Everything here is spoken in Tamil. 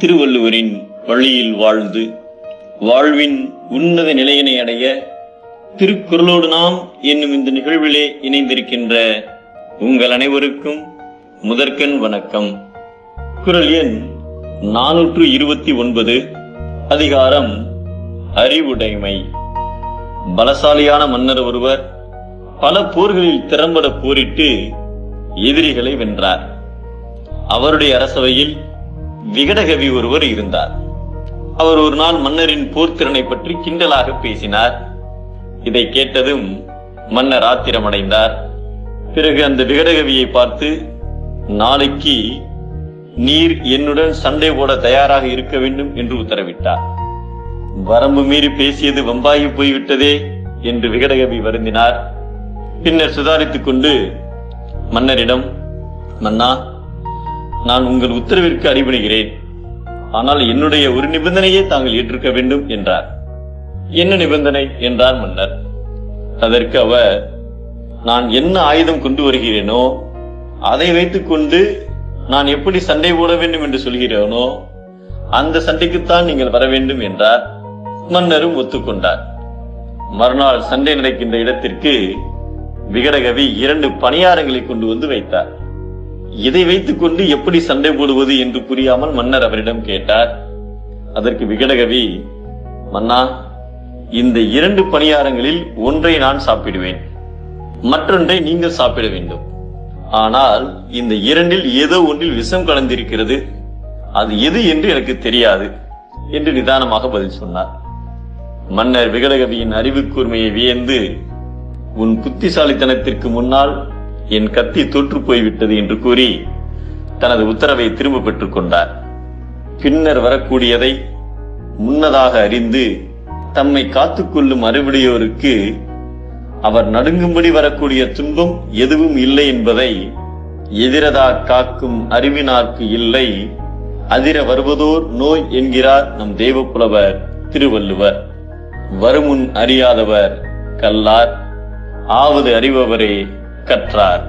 திருவள்ளுவரின் வழியில் வாழ்ந்து வாழ்வின் உன்னத நிலையினை அடைய திருக்குறளோடு நாம் என்னும் இந்த நிகழ்விலே இணைந்திருக்கின்ற உங்கள் அனைவருக்கும் முதற்கண் வணக்கம். குறள் எண் 429, அதிகாரம் அறிவுடைமை. பலசாலியான மன்னர் ஒருவர் பல போர்களில் திறம்பட போரிட்டு எதிரிகளை வென்றார். அவருடைய அரசவையில் விகடகவி ஒருவர் இருந்தார். அவர் ஒரு நாள் மன்னரின் போர்த்திறனை பற்றி கிண்டலாக பேசினார். இதை கேட்டதும் மன்னர் ஆத்திரமடைந்தார். பிறகு அந்த விகடகவியை பார்த்து, நாளைக்கு நீர் என்னுடன் சண்டை போட தயாராக இருக்க வேண்டும் என்று உத்தரவிட்டார். வரம்பு மீறி பேசியது வம்பாகி போய்விட்டதே என்று விகடகவி வருந்தினார். பின்னர் சுதாரித்துக் கொண்டு மன்னரிடம், மன்னா, நான் உங்கள் உத்தரவிற்கு அடிபணிகிறேன். ஆனால் என்னுடைய ஒரு நிபந்தனையை தாங்கள் ஏற்றுக்க வேண்டும் என்றார். என்ன நிபந்தனை என்றார் மன்னர். அதற்கு அவர், நான் என்ன ஆயுதம் கொண்டு வருகிறேனோ அதை வைத்துக் கொண்டு நான் எப்படி சண்டை போட வேண்டும் என்று சொல்கிறேனோ அந்த சண்டைக்குத்தான் நீங்கள் வர வேண்டும் என்றார். மன்னரும் ஒத்துக்கொண்டார். மறுநாள் சண்டை நடக்கின்ற இடத்திற்கு விகடகவி 2 பணியாரங்களை கொண்டு வந்து வைத்தார். இதை வைத்துக் கொண்டு எப்படி சண்டை போடுவது என்று புரியாமல் மன்னர் அவரிடம் கேட்டார். அதற்கு விகடகவி, மன்னா, இந்த 2 பணியாரங்களில் ஒன்றை நான் சாப்பிடுவேன், மற்றொன்றை நீங்கள் சாப்பிட வேண்டும். ஆனால் இந்த 2இல் ஏதோ ஒன்றில் விஷம் கலந்திருக்கிறது, அது எது என்று எனக்கு தெரியாது என்று நிதானமாக பதில் சொன்னார். மன்னர் விகடகவியின் அறிவு கூர்மையை வியந்து, உன் புத்திசாலித்தனத்திற்கு முன்னால் என் கத்தி தோற்று போய்விட்டது என்று கூறி தனது உத்தரவை திரும்ப பெற்றுக் கொண்டார். பின்னர் வரக்கூடியதை முன்னதாக அறிந்து தம்மை காத்துக்கொள்ளும் அறிவுடையோருக்கு அவர் நடுங்கும்படி வரக்கூடிய துன்பம் எதுவும் இல்லை என்பதை எதிரதா காக்கும் அறிவினார்க்கு இல்லை, அதிர வருவதோர் நோய் என்கிறார் நம் தேவப்புலவர் திருவள்ளுவர். வருமுன் அறியாதவர் கல்லார், ஆவது அறிபவரே கற்றார்.